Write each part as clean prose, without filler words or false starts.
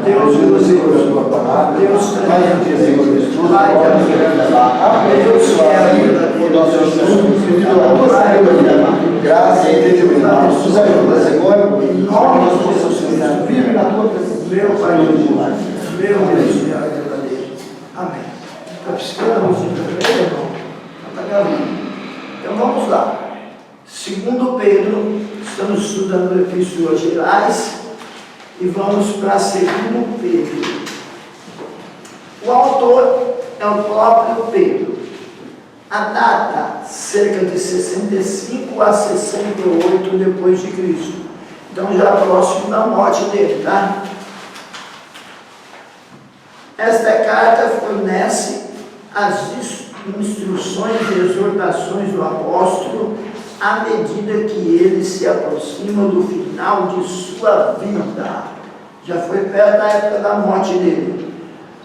Deus use a tua palavra. Deus traz a Deus. Pai de amor. Deus é a vida de nosso Jesus. Graça e entendimento. Nos ajuda, Senhor. Em nome de Jesus. Vive na tua presença. Meu Pai de amor. Meu Deus, é a verdadeira. Amém. Está piscando a música também, irmão? Está gravando. Então vamos lá. Segundo Pedro, estamos estudando epístolas gerais e vamos para segundo Pedro. O autor é o próprio Pedro. A data, cerca de 65 a 68 depois de Cristo. Então já próximo da morte dele, tá? Esta carta fornece as instruções e exortações do apóstolo à medida que ele se aproxima do final de sua vida. Já foi perto da época da morte dele.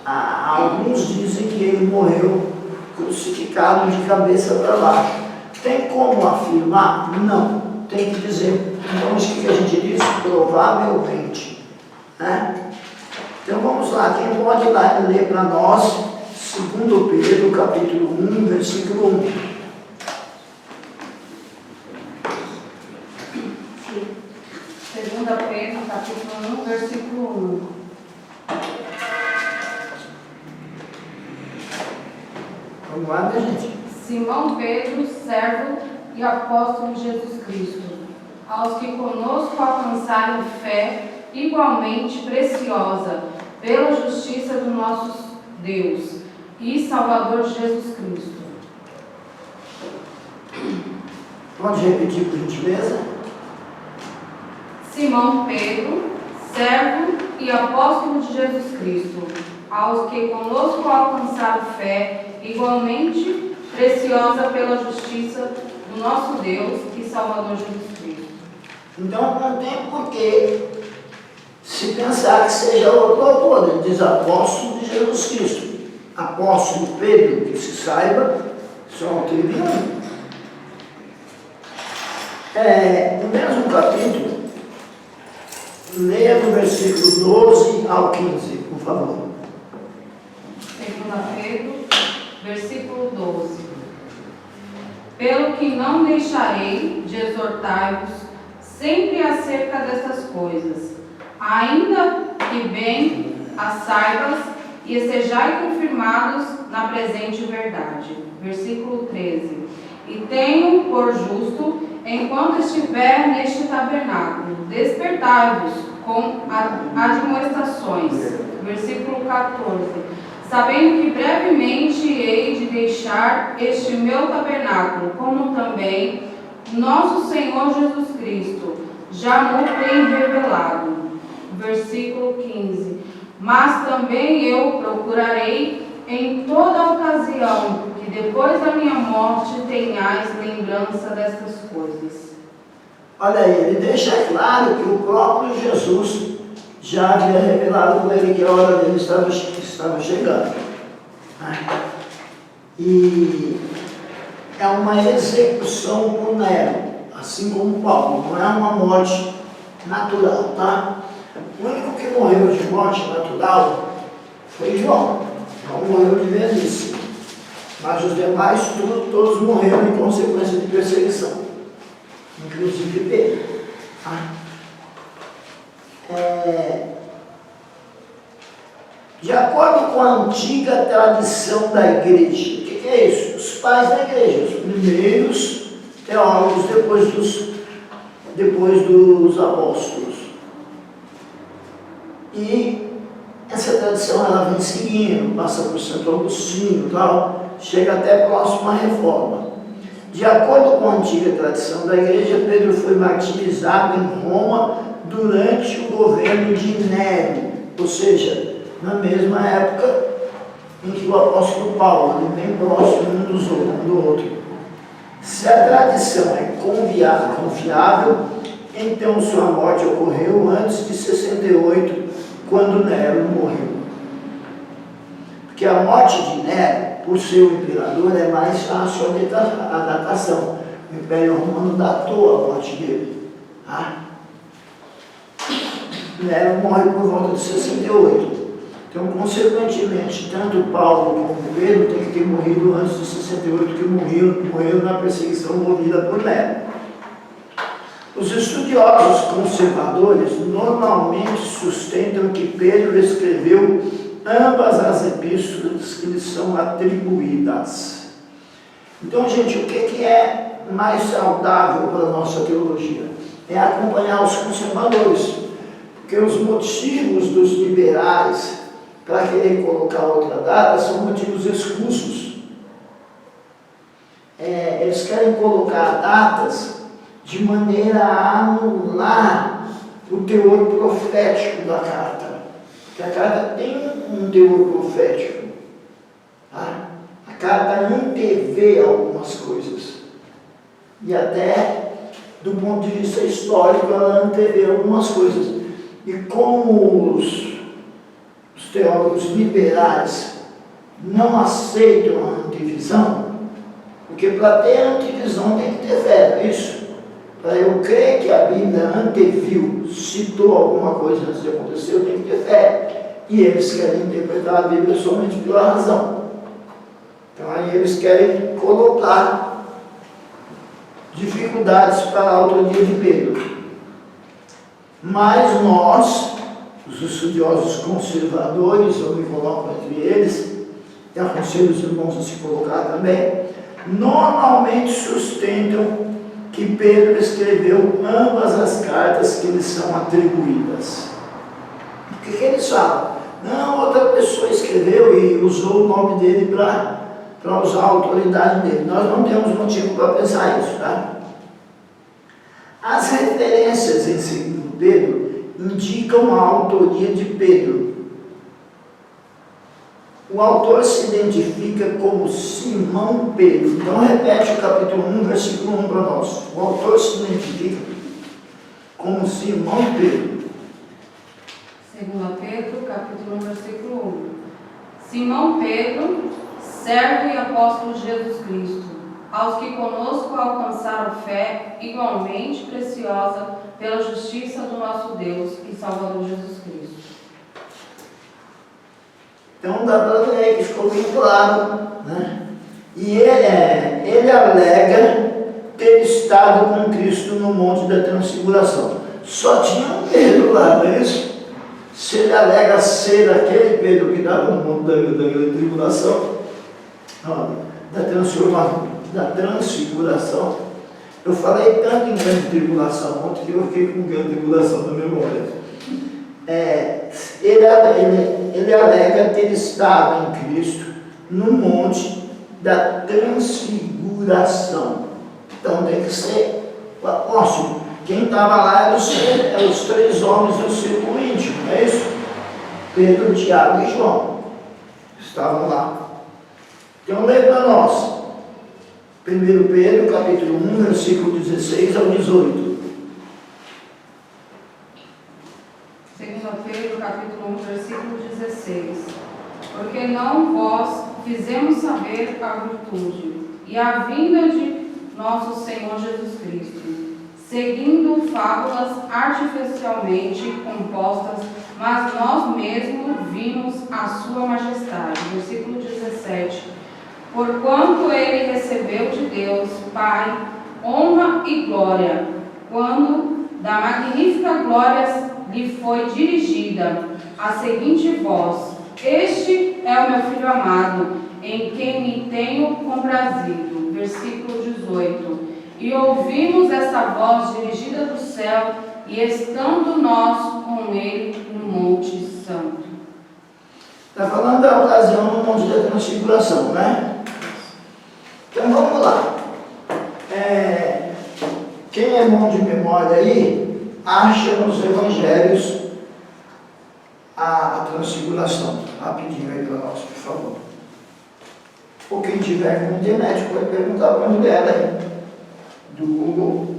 Alguns dizem que ele morreu crucificado de cabeça para baixo. Tem como afirmar? Não. Tem que dizer. Então, o que a gente diz? Provavelmente. Né? Então, vamos lá. Quem pode ler para nós, 2 Pedro, capítulo 1, versículo 1. Sim. 2 Pedro, capítulo 1, versículo 1. Vamos lá, minha gente. Simão Pedro, servo e apóstolo de Jesus Cristo, aos que conosco alcançaram fé igualmente preciosa, pela justiça do nosso Deus e Salvador de Jesus Cristo. Pode repetir, por gentileza? Simão Pedro, servo e apóstolo de Jesus Cristo, aos que conosco alcançaram fé igualmente preciosa pela justiça do nosso Deus e Salvador Jesus Cristo. Então não tem porquê se pensar que seja outro autor. Ele diz apóstolo de Jesus Cristo. Apóstolo Pedro, que se saiba, só teve um. No mesmo capítulo, leia do versículo 12 ao 15, por favor. 2 Pedro, versículo 12. Pelo que não deixarei de exortar-vos sempre acerca destas coisas, ainda que bem as saibas e estejais confirmados na presente verdade. Versículo 13. E tenho por justo, enquanto estiver neste tabernáculo, despertai-vos com admoestações. Versículo 14. Sabendo que brevemente hei de deixar este meu tabernáculo, como também nosso Senhor Jesus Cristo já me tem revelado. Versículo 15. Mas também eu procurarei em toda ocasião que depois da minha morte tenhais lembrança destas coisas. Olha aí, ele deixa claro que o próprio Jesus já havia revelado com ele que a hora dele estava chegando. E é uma execução por Nero, assim como Paulo, não é uma morte natural, tá? O único que morreu de morte natural foi João. João morreu de velhice. Mas os demais, todos morreram em consequência de perseguição. Inclusive Pedro. De acordo com a antiga tradição da igreja, o que é isso? Os pais da igreja, os primeiros teólogos depois dos apóstolos. E essa tradição ela vem seguindo, passa por Santo Agostinho e tal, chega até próximo à Reforma. De acordo com a antiga tradição da igreja, Pedro foi martirizado em Roma durante o governo de Nero, ou seja, na mesma época em que o apóstolo Paulo, ali bem próximo um do outro. Se a tradição é confiável, então sua morte ocorreu antes de 68, quando Nero morreu. Porque a morte de Nero, por ser o imperador, é mais fácil a datação. O Império Romano datou a morte dele. Nero morre por volta de 68. Então, consequentemente, tanto Paulo como Pedro têm que ter morrido antes de 68, que morreram na perseguição movida por Nero. Os estudiosos conservadores normalmente sustentam que Pedro escreveu ambas as epístolas que lhe são atribuídas. Então, gente, o que é mais saudável para a nossa teologia? É acompanhar os conservadores, porque os motivos dos liberais para querer colocar outra data são motivos escusos. Eles querem colocar datas de maneira a anular o teor profético da carta. Porque a carta tem um teor profético. Tá? A carta antevê algumas coisas. E até, do ponto de vista histórico, ela antevê algumas coisas. E como os teólogos liberais não aceitam a antevisão, porque para ter antevisão tem que ter fé, não é isso? Para eu crer que a Bíblia anteviu, citou alguma coisa antes de acontecer, eu tenho que ter fé. E eles querem interpretar a Bíblia somente pela razão. Então aí eles querem colocar dificuldades para a autoria de Pedro. Mas nós, os estudiosos conservadores, eu me coloco entre eles, e aconselho os irmãos a se colocar também, normalmente sustentam que Pedro escreveu ambas as cartas que lhe são atribuídas. O que eles falam? Não, outra pessoa escreveu e usou o nome dele para usar a autoridade dele. Nós não temos motivo para pensar isso, tá? As referências em 2 Pedro indicam a autoria de Pedro. O autor se identifica como Simão Pedro. Então repete o capítulo 1, versículo 1 para nós. O autor se identifica como Simão Pedro. 2 Pedro, capítulo 1, versículo 1. Simão Pedro, servo e apóstolo de Jesus Cristo, aos que conosco alcançaram fé igualmente preciosa pela justiça do nosso Deus e Salvador Jesus Cristo. Então dá para ver aí que ficou bem claro, né? E ele alega ter estado com Cristo no Monte da Transfiguração. Só tinha um Pedro lá, não é isso? Se ele alega ser aquele Pedro que estava no Monte da Tribulação, da Transfiguração, eu falei tanto em grande tribulação, ontem que eu fiquei com grande tribulação na memória. Ele alega ter estado em Cristo no Monte da Transfiguração. Então tem que ser o apóstolo. Quem estava lá eram os 3 homens do círculo íntimo, não é isso? Pedro, Tiago e João estavam lá. Então lê para nós. 1 Pedro, capítulo 1, versículo 16 ao 18. 2 Pedro, capítulo 1, versículo 16. Porque não vós fizemos saber a virtude e a vinda de nosso Senhor Jesus Cristo, seguindo fábulas artificialmente compostas, mas nós mesmos vimos a sua majestade. Versículo 17. Porquanto ele recebeu de Deus, Pai, honra e glória, quando da magnífica glória lhe foi dirigida a seguinte voz: Este é o meu Filho amado, em quem me tenho comprazido. Versículo 18. E ouvimos essa voz dirigida do céu, e estando nós com ele no Monte Santo. Está falando da ocasião no Monte da Transfiguração, né? Então vamos lá. Quem é bom de memória aí, acha nos evangelhos a Transfiguração. Rapidinho aí para nós, por favor. Ou quem tiver com internet pode perguntar para a mulher aí, do Google,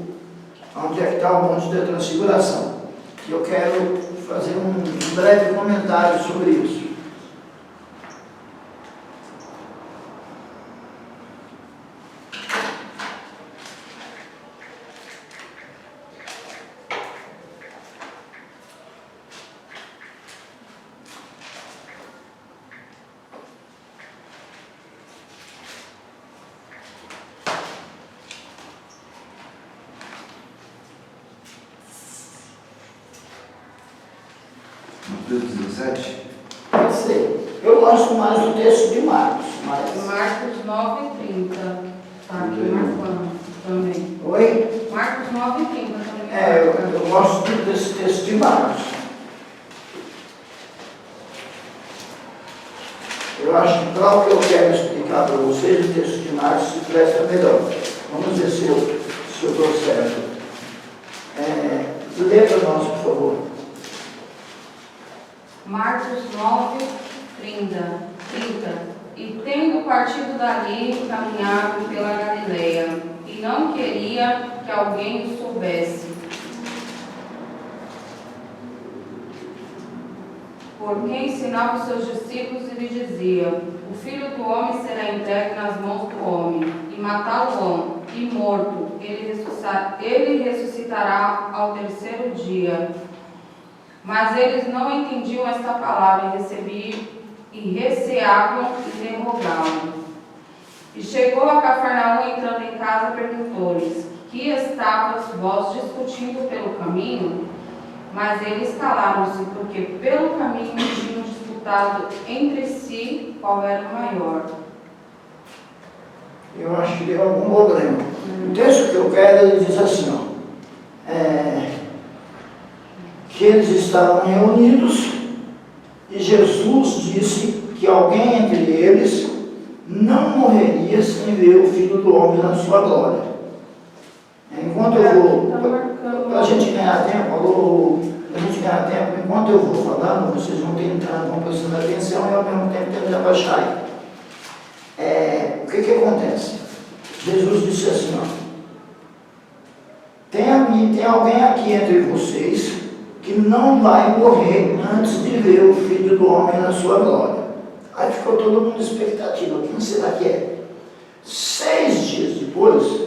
onde é que está o Monte da Transfiguração. E eu quero fazer um breve comentário sobre isso. 17? Pode ser. Eu gosto mais do texto de Marcos. Mas... Marcos 9:30. Tá aqui marcando também. Oi? Marcos 9:30 também. Eu gosto desse texto de Marcos. Eu acho que para o que eu quero explicar para vocês, o texto de Marcos se presta melhor. Vamos ver se eu estou certo. Lê para nós, por favor. Marcos 9:30. E tendo partido dali, caminhava pela Galileia, e não queria que alguém o soubesse, porque ensinava os seus discípulos e lhe dizia: o Filho do Homem será entregue nas mãos do homem, e matá-lo-ão, e morto, ele ressuscitará ao terceiro dia. Mas eles não entendiam esta palavra e receavam interrogá-lo. E chegou a Cafarnaum, entrando em casa, perguntou-lhes: que estavas vós discutindo pelo caminho? Mas eles calaram-se, porque pelo caminho tinham disputado entre si qual era o maior. Eu acho que deu algum problema. O texto que eu quero, ele diz assim, que eles estavam reunidos e Jesus disse que alguém entre eles não morreria sem ver o Filho do Homem na sua glória. Enquanto eu vou, para a gente ganhar tempo, enquanto eu vou falando, vocês vão tentando, vão prestando atenção e ao mesmo tempo tentando abaixar. O que acontece? Jesus disse assim, tem alguém aqui entre vocês que não vai morrer antes de ver o Filho do Homem na sua glória. Aí ficou todo mundo expectativa, quem será que é? 6 dias depois,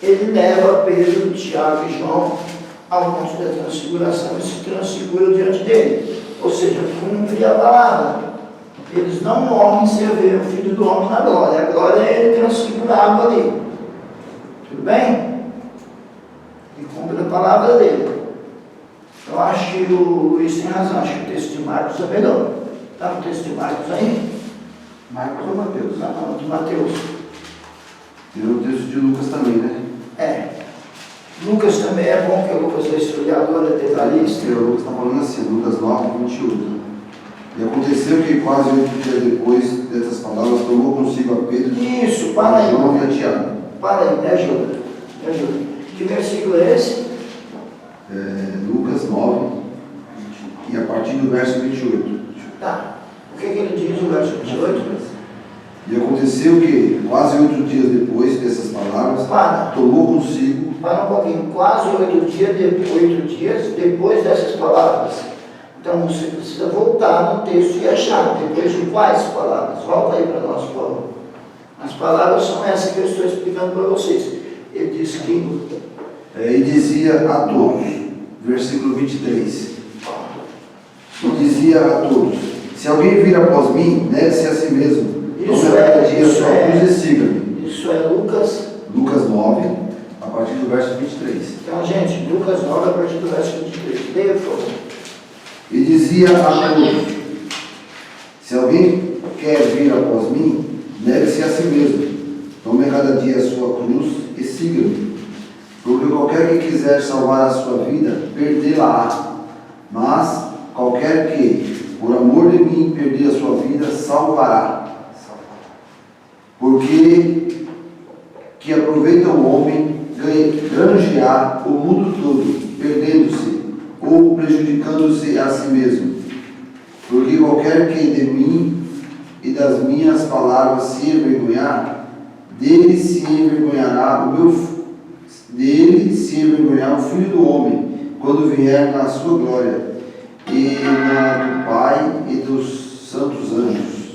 ele leva Pedro, Tiago e João ao monte da transfiguração e se transfigura diante dele. Ou seja, cumpre a palavra. Eles não morrem sem ver o Filho do Homem na glória. A glória é ele transfigurado ali. Tudo bem? E cumpre a palavra dele. Eu acho que o Luiz tem razão, acho que o texto de Marcos é melhor. Está no texto de Marcos aí? Marcos ou Mateus? Não, de Mateus. Tem o texto de Lucas também, né? Lucas também é bom, porque o Lucas é historiador, é detalhista. O Lucas está falando assim, Lucas 9:28. E aconteceu que quase 8 dias depois dessas palavras, tomou consigo a Pedro, Isso, para aí. João e a Tiago. Para aí, me ajuda. Que versículo é esse? Lucas 9, e a partir do verso 28. Tá. O que ele diz no verso 28? E aconteceu que, quase 8 dias depois dessas palavras, tomou consigo... Para um pouquinho, quase 8 dias depois dessas palavras. Então você precisa voltar no texto e achar, depois de quais palavras? Volta aí para nós, por favor. As palavras são essas que eu estou explicando para vocês. Ele diz que... E dizia a todos, versículo 23. E dizia a todos: se alguém vir após mim, negue-se a si mesmo. Tome cada dia sua cruz e siga-me. Isso é Lucas 9, a partir do verso 23. Então, gente, Lucas 9, a partir do verso 23. Leia, por favor. E dizia a todos: se alguém quer vir após mim, negue-se a si mesmo. Tome cada dia a sua cruz e siga-me. Porque qualquer que quiser salvar a sua vida, perdê-la-á. Mas qualquer que, por amor de mim, perder a sua vida, salvará. Porque que aproveita o homem granjear o mundo todo, perdendo-se ou prejudicando-se a si mesmo. Porque qualquer que de mim e das minhas palavras se envergonhar, dele se envergonhará o Filho do Homem, quando vier na sua glória, e na do Pai e dos santos anjos.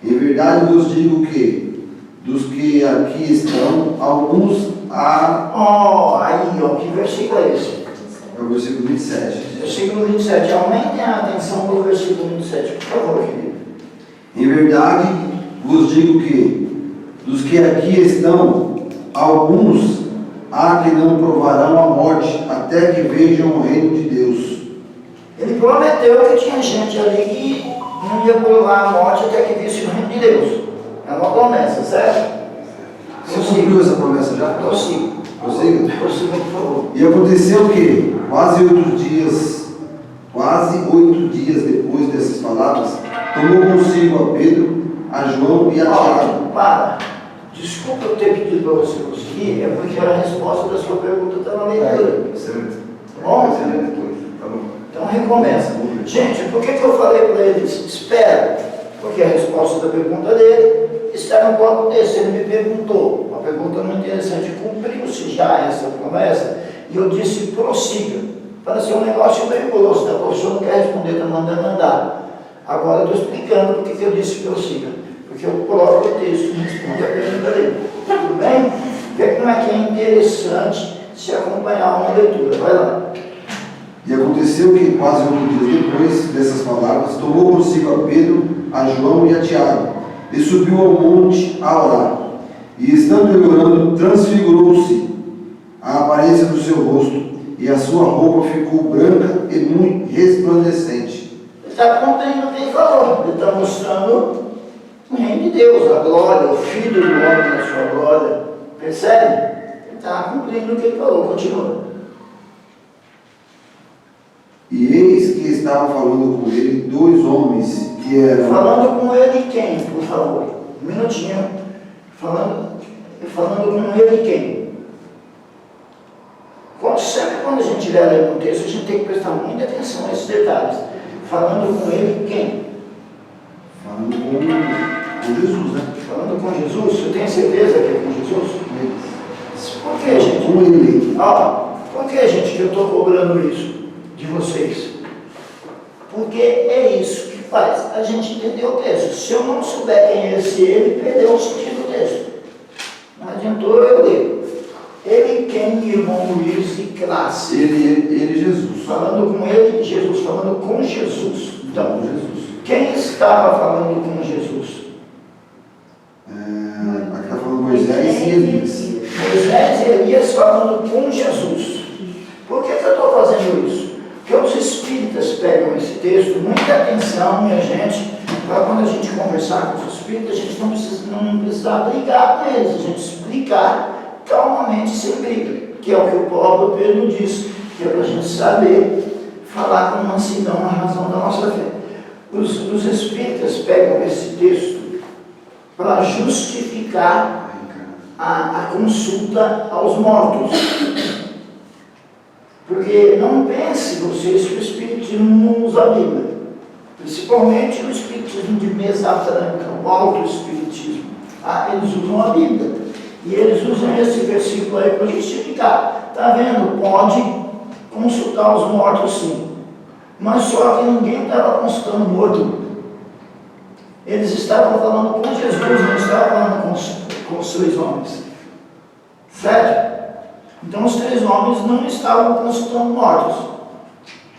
Em verdade vos digo que, dos que aqui estão, alguns há... que versículo é esse? É o versículo 27. Versículo 27. Aumentem a atenção do versículo 27, por favor, querido. Em verdade vos digo que, dos que aqui estão, alguns há que não provarão a morte, até que vejam o reino de Deus. Ele E prometeu que tinha gente ali que não ia pular a morte até que visse o reino de Deus. É uma promessa, certo? Você cumpriu essa promessa já? Prossiga. Prossiga? Prossiga, por favor. E aconteceu que, quase 8 dias depois dessas palavras, tomou consigo a Pedro, a João e a Tiago. Para. Desculpa eu ter pedido para você conseguir, é porque a resposta da sua pergunta está na leitura. Certo. Bom? Tá bom. Então recomeça. Gente, por que eu falei para eles, espera? Porque a resposta da pergunta dele está no próprio texto. Ele me perguntou, uma pergunta muito interessante, cumpriu-se já essa promessa? E eu disse, prossiga. Parece um negócio meio grosso, né? O professor não quer responder, está mandando andar. Agora eu estou explicando por que eu disse prossiga. Porque o próprio texto responde a pergunta dele. Tudo bem? Vê como é que é interessante se acompanhar uma leitura. Vai lá. E aconteceu que, quase 8 dias depois dessas palavras, tomou consigo a Pedro, a João e a Tiago, e subiu ao monte a orar. E estando ele orando, transfigurou-se a aparência do seu rosto, e a sua roupa ficou branca e muito resplandecente. Ele está cumprindo o que ele falou. Ele está mostrando o reino de Deus, a glória, o Filho do homem na sua glória. Percebe? Ele está cumprindo o que ele falou. Continua. E eis que estavam falando com ele 2 homens que eram... Falando com ele quem, por favor? Um minutinho. Falando com ele quem? Sempre quando a gente estiver lendo um texto, a gente tem que prestar muita atenção a esses detalhes. Falando com ele quem? Falando com Jesus, né? Falando com Jesus? Você tem certeza que é com Jesus? Por que, gente? Com ele. Por que, gente, que eu estou cobrando isso de vocês? Porque é isso que faz a gente entender o texto. Se eu não souber quem é esse ele, perdeu o sentido do texto. Não adiantou eu ler. Ele quem, irmão Luiz e classe. Ele Jesus. Falando com ele, Jesus. Falando com Jesus. Então, Jesus. Quem estava falando com Jesus? Aqui está falando Moisés e Elias. Moisés e Elias falando com Jesus. Por que eu estou fazendo isso? Porque os espíritas pegam esse texto, muita atenção, minha gente, para quando a gente conversar com os espíritas, a gente não precisa brigar com eles, a gente explicar calmamente, sem briga, que é o que o próprio Pedro disse, que é para a gente saber falar com mansidão a razão da nossa fé. Os espíritas pegam esse texto para justificar a consulta aos mortos. Porque não pense vocês que o Espiritismo não usa a Bíblia. Principalmente o Espiritismo de mesa branca, o Auto-Espiritismo. Eles usam a Bíblia. E eles usam esse versículo aí para justificar. Está vendo? Pode consultar os mortos sim. Mas só que ninguém estava consultando morto. Eles estavam falando com Jesus, não estavam falando com os 3 homens. Certo? Então os 3 homens não estavam consultando mortos.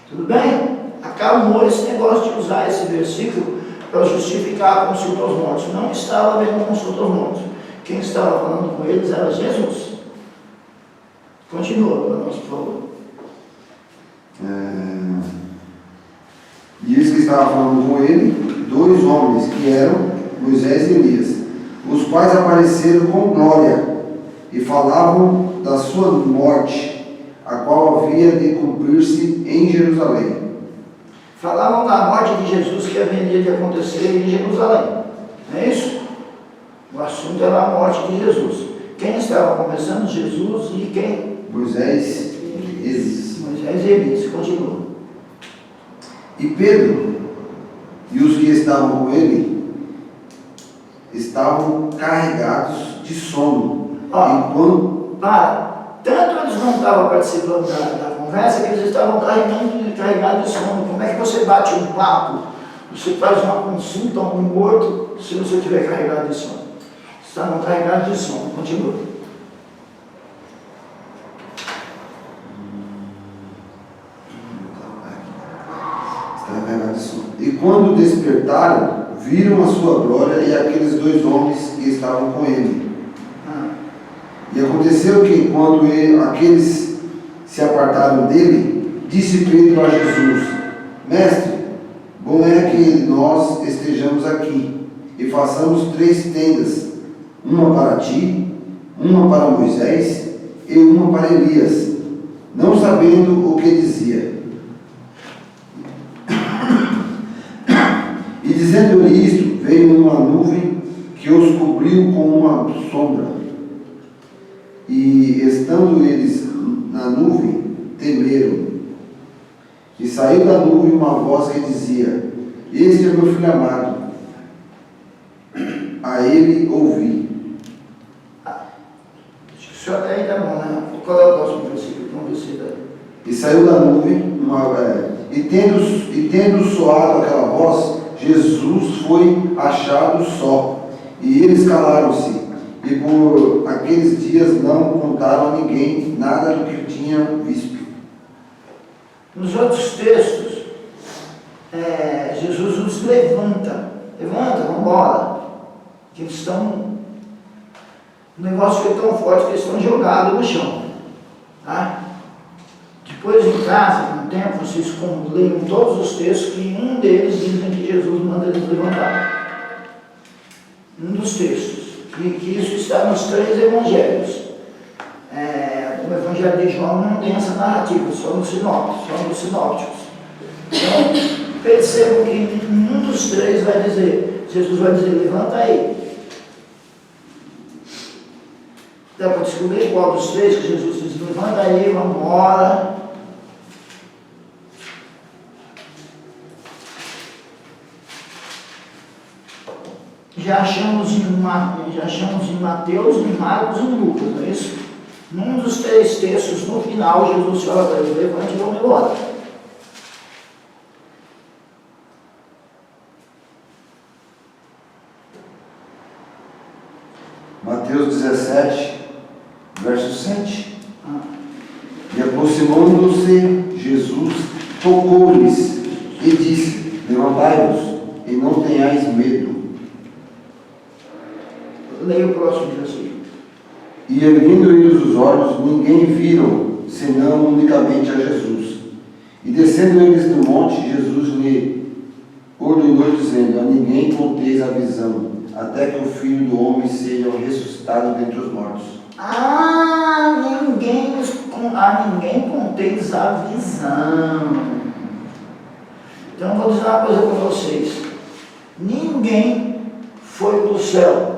Tudo bem? Acabou esse negócio de usar esse versículo para justificar a consulta aos mortos. Não estava havendo consulta aos mortos. Quem estava falando com eles era Jesus. Continua para nós, por favor. E eles que estavam falando com ele, 2 homens que eram Moisés e Elias, os quais apareceram com glória e falavam da sua morte, a qual havia de cumprir-se em Jerusalém. Falavam da morte de Jesus que haveria de acontecer em Jerusalém. Não é isso? O assunto era a morte de Jesus. Quem estava conversando? Jesus e quem? Moisés e Elias. Moisés e Elias. Continua. E Pedro e os que estavam com ele estavam carregados de sono. Tanto eles não estavam participando da conversa que eles estavam carregados de sono. Como é que você bate um papo? Você faz uma consulta a um morto se você estiver carregado de sono? Estavam carregados de sono. Continua. E quando despertaram, viram a sua glória e aqueles 2 homens que estavam com ele. E aconteceu que, quando aqueles se apartaram dele, disse Pedro a Jesus: Mestre, bom é que nós estejamos aqui e façamos 3 tendas, uma para ti, uma para Moisés e uma para Elias, não sabendo o que dizia. E dizendo-lhe isto, veio uma nuvem que os cobriu com uma sombra. E estando eles na nuvem, temeram. E saiu da nuvem uma voz que dizia: Este é meu filho amado, a ele ouvi. Acho que o senhor até aí tá bom, né? Qual é o próximo versículo? Vamos ver se dá. E saiu da nuvem, e tendo soado aquela voz, Jesus foi achado só. E eles calaram-se, e por aqueles dias não contaram a ninguém nada do que tinham visto. Nos outros textos, Jesus os levanta, vamos embora. Que eles estão. O negócio foi tão forte que eles estão jogados no chão. Tá? Depois em casa, com o tempo, vocês leiam todos os textos que um deles dizem que Jesus manda eles levantar. Um dos textos. Que isso está nos 3 evangelhos. O Evangelho de João não tem essa narrativa, só nos sinópticos. Então, percebam que um dos 3 vai dizer, Jesus vai dizer, levanta aí. Dá para descobrir qual dos 3 que Jesus diz, levanta aí, vamos embora. Já achamos em Mateus, em Marcos e em Lucas, não é isso? Num dos 3 textos, no final, Jesus fala para eles, levante e vamos embora. Mateus 17, verso 7. E aproximando-se, Jesus tocou-lhes e disse: Levantai-vos e não tenhais medo. Leia o próximo versículo. E erguendo eles os olhos, ninguém viram, senão unicamente a Jesus. E descendo eles do monte, Jesus lhe ordenou, dizendo: A ninguém conteis a visão, até que o Filho do Homem seja ressuscitado dentre os mortos. A ninguém conteis a visão. Então eu vou dizer uma coisa para vocês. Ninguém foi para o céu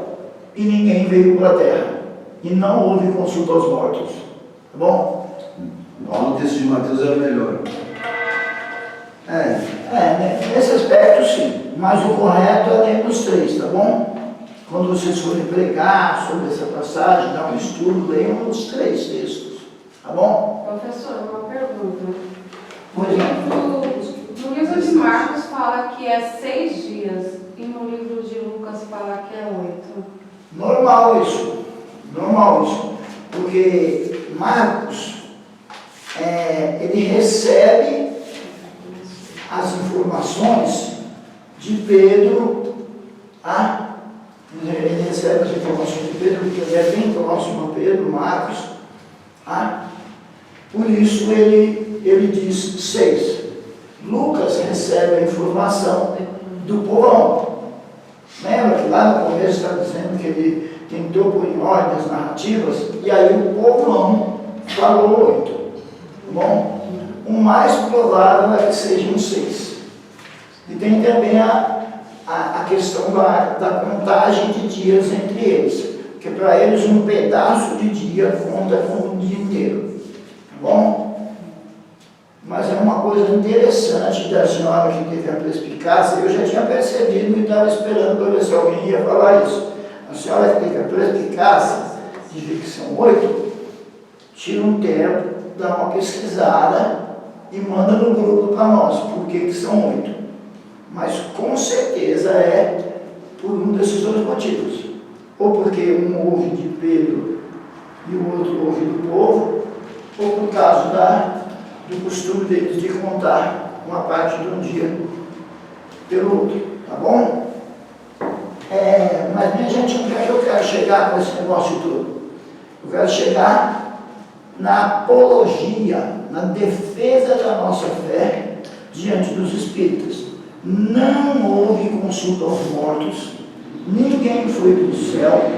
e ninguém veio para a terra. E não houve consulta aos mortos. Tá bom? Lá no texto de Mateus é o melhor. Nesse aspecto sim. Mas o correto é ler os 3, tá bom? Quando vocês forem pregar sobre essa passagem, dar um estudo, leiam os 3 textos. Tá bom? Professor, uma pergunta. Pois não. No livro de Marcos fala que é 6 dias e no livro de Lucas fala que é 8. Normal isso. Porque Marcos, ele recebe as informações de Pedro, ele recebe as informações de Pedro, porque ele é bem próximo a Pedro, Marcos, por isso ele diz 6. Lucas recebe a informação do povão. Lembra que lá no começo está dizendo que ele tentou pôr em ordem as narrativas, e aí o povão falou 8. Tá bom? O mais provável é que sejam 6. E tem também a questão da contagem de dias entre eles, porque para eles um pedaço de dia conta como um dia inteiro. Tá bom? Mas é uma coisa interessante da senhora que teve a perspicácia. Eu já tinha percebido e estava esperando para ver se alguém ia falar isso. A senhora que teve a perspicácia de ver que são 8, tira um tempo, dá uma pesquisada e manda no grupo para nós, por que são 8. Mas com certeza é por um desses 2 motivos. Ou porque um ouve de Pedro e o outro ouve do povo, ou por causa do costume deles de contar uma parte de um dia pelo outro, tá bom? Mas minha gente, onde é que eu quero chegar com esse negócio todo? Eu quero chegar na apologia, na defesa da nossa fé, diante dos espíritas. Não houve consulta aos mortos, ninguém foi para o céu.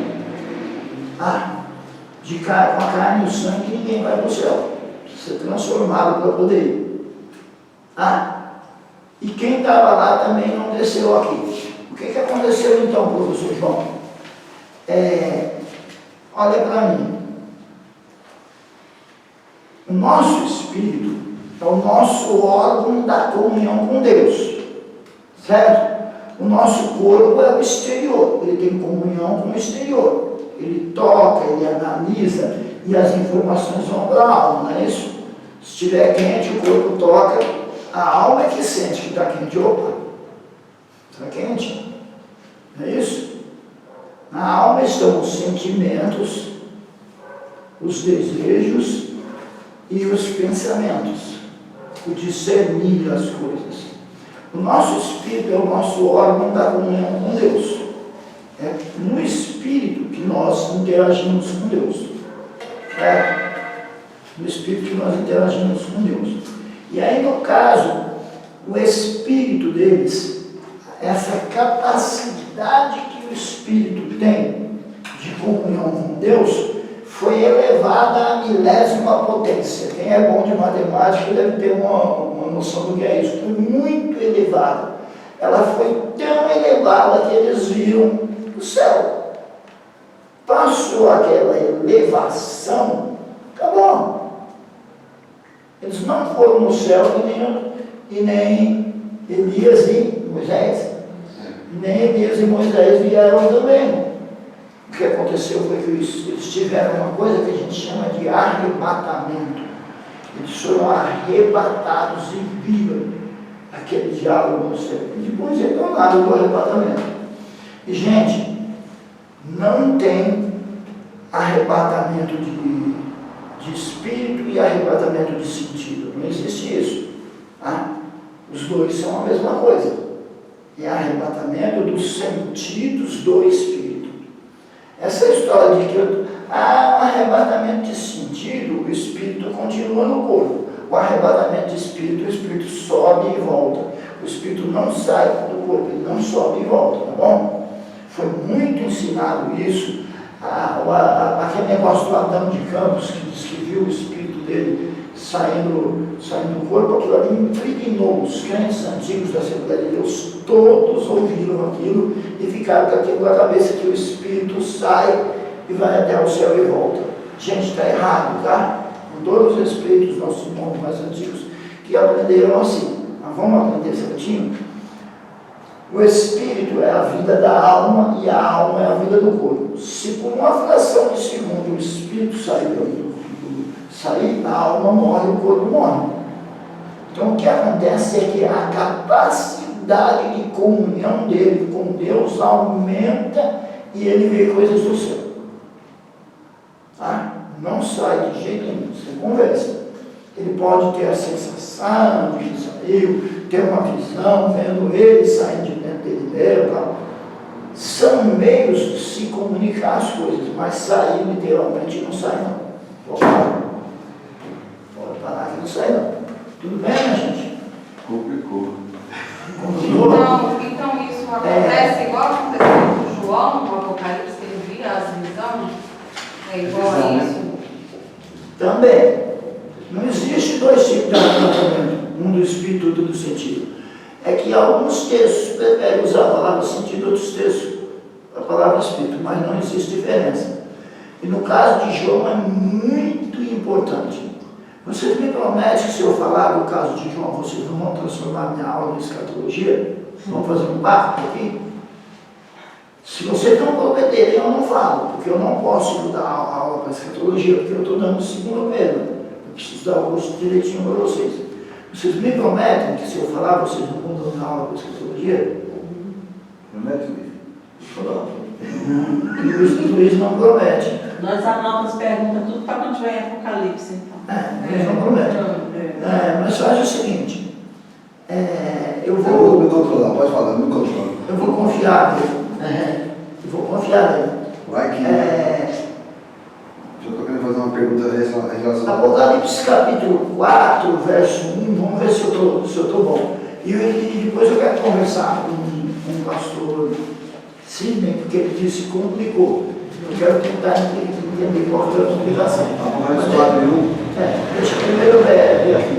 Com a carne e o sangue, ninguém vai para o céu. Precisa ser transformado para poder ir. E quem estava lá também não desceu aqui. O que aconteceu então, professor João? Olha para mim. O nosso espírito é o nosso órgão da comunhão com Deus. Certo? O nosso corpo é o exterior. Ele tem comunhão com o exterior. Ele toca, ele analisa e as informações vão para a alma, não é isso? Se estiver quente, o corpo toca, a alma é que sente que está quente. Opa, está quente. Não é isso? Na alma estão os sentimentos, os desejos e os pensamentos, o discernir as coisas. O nosso espírito é o nosso órgão da comunhão com Deus. É no espírito que nós interagimos com Deus. No espírito que nós interagimos com Deus. E aí, no caso, o espírito deles, essa capacidade que o espírito tem de comunhão com Deus, foi elevada à 1000ª potência. Quem é bom de matemática deve ter uma noção do que é isso. Foi muito elevada. Ela foi tão elevada que eles viram o céu. Passou aquela elevação, acabou. Eles não foram no céu e nem Elias e Moisés. Nem Elias e Moisés vieram também. O que aconteceu foi que eles tiveram uma coisa que a gente chama de arrebatamento. Eles foram arrebatados e viram aquele diálogo no céu. E depois retornaram do arrebatamento. E, gente, não tem arrebatamento de espírito e arrebatamento de sentido. Não existe isso. Os dois são a mesma coisa. É arrebatamento dos sentidos do espírito. Essa história de que arrebatamento de sentido, o espírito continua no corpo. O arrebatamento de espírito, o espírito sobe e volta. O espírito não sai do corpo, ele não sobe e volta, tá bom? Foi muito ensinado isso. Aquele negócio do Adão de Campos, que diz que viu o espírito dele saindo do corpo, aquilo ali impregnou os crentes antigos da Assembleia de Deus, todos ouviram aquilo e ficaram com aquilo na cabeça, que o espírito sai e vai até o céu e volta. Gente, está errado, tá? Com todos os respeitos, os nossos irmãos mais antigos que aprenderam assim. Mas vamos aprender certinho? O espírito é a vida da alma e a alma é a vida do corpo. Se por uma fração de segundo o espírito sair, a alma morre, o corpo morre. Então o que acontece é que a capacidade de comunhão dele com Deus aumenta e ele vê coisas do céu. Não sai de jeito nenhum, você conversa. Ele pode ter a sensação de que saiu, ter uma visão, vendo ele saindo de dentro dele mesmo. São meios de se comunicar as coisas, mas sair literalmente não sai não. Pode parar que não sai não. Tudo bem, né, gente? Complicou. Então isso acontece igual aconteceu com João, no Apocalipse, ele via as visões? É igual a isso? Também. Não existe dois tipos de arrebatamento, um do espírito e outro do sentido. É que alguns textos preferem usar a palavra sentido, outros textos a palavra espírito, mas não existe diferença. E no caso de João é muito importante. Vocês me prometem que se eu falar do caso de João, vocês não vão transformar minha aula em escatologia? Vão fazer um pacto aqui? Se vocês não prometerem, eu não falo, porque eu não posso mudar a aula para escatologia, porque eu estou dando segundo Pedro. Eu preciso dar o curso direitinho para vocês. Vocês me prometem que se eu falar, vocês não mudam minha aula para escatologia? Promete, Luiz? E o Luiz não promete. Nós anotamos perguntas tudo para quando tiver em Apocalipse, então. Eles não prometem. Mas faz o seguinte, eu Eu vou vou me controlar, pode falar, me controla. Eu vou confiar nele. Eu vou confiar nele. Vai que. Eu estou querendo fazer uma pergunta relacionada a relação. Apocalipse capítulo 4, verso 1, vamos ver se eu estou bom. E depois eu quero conversar com o pastor Sidney, porque ele disse que complicou. Eu quero tentar entender qual foi a complicação. Apocalipse 4 e 1. Deixa eu primeiro ver aqui.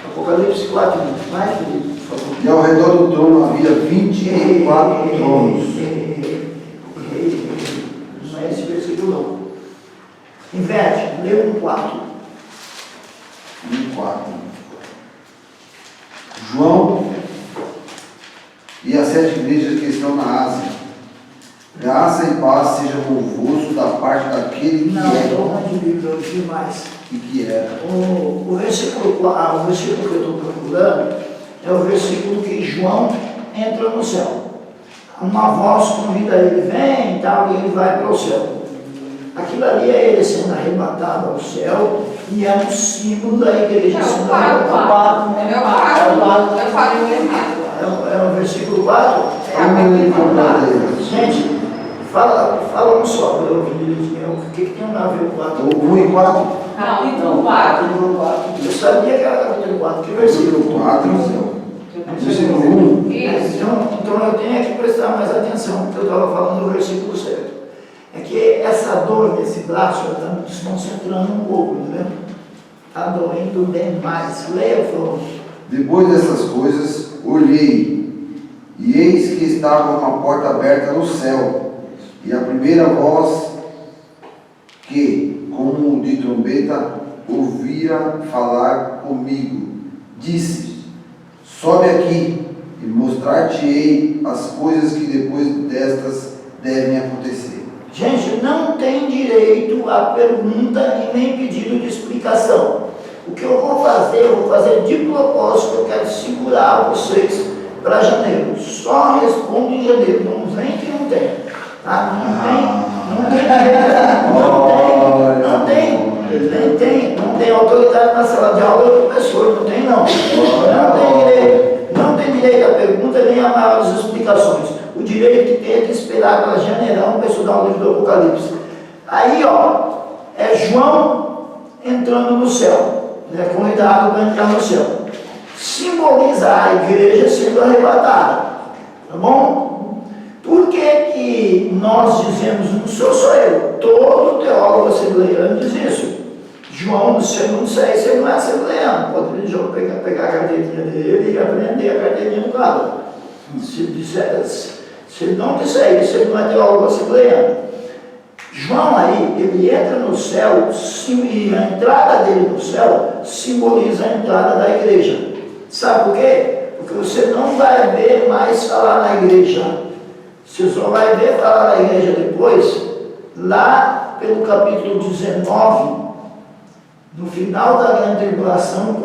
Apocalipse 4, 1. Vai, Felipe, por favor. E ao redor do trono havia 24 tronos. Não é esse versículo não. Inverte, lê 1:4. 1:4. João e as 7 igrejas que estão na Ásia. Graça e paz sejam convosco da parte daquele que Não, é estou onde Bíblia hoje demais. e que era. O versículo que eu estou procurando é o versículo que João entra no céu. Uma voz convida ele, vem e tal, e ele vai para o céu. Aquilo ali é ele sendo arrebatado ao céu e é um símbolo da igreja sendo arrebatada. Eu falo primeiro. É o versículo 4. Vamos ler com ele. Gente, fala um só para eu ouvir direitinho. O que tem a ver com o 4? 1 e 4. Capítulo 4. Eu sabia que era capítulo 4. Que versículo? Versículo 4. Versículo 1. Isso. Então eu tenho que prestar mais atenção, porque eu estava falando do versículo certo. É que essa dor nesse braço está me desconcentrando um pouco, entendeu? Está doendo demais. Leia, por favor. Depois dessas coisas, olhei, e eis que estava uma porta aberta no céu, e a primeira voz que, como de trombeta, ouvira falar comigo, disse: sobe aqui, e mostrar-te-ei as coisas que depois destas devem acontecer. Gente, não tem direito a pergunta e nem pedido de explicação. O que eu vou fazer de propósito, eu quero segurar vocês para janeiro. Só respondo em janeiro, não vem que não tem. Tá? Não tem autoridade na sala de aula do professor, não tem não. Não tem direito a pergunta nem a maiores explicações. O direito que tem é de esperar pela janeirão para estudar o livro do Apocalipse. Aí, ó, é João entrando no céu, né, convidado para entrar no céu. Simboliza a igreja sendo arrebatada, tá bom? Por que nós dizemos, não sou eu, todo teólogo assembleiano diz isso. João, se eu não sei, você não é assembleiano, pode pegar a carteirinha dele e aprender a carteirinha do cara. Se ele não disser isso, ele não é teólogo assembleiano. João aí, ele entra no céu, e a entrada dele no céu simboliza a entrada da igreja. Sabe por quê? Porque você não vai ver mais falar na igreja. Você só vai ver falar na igreja depois, lá pelo capítulo 19, no final da grande tribulação,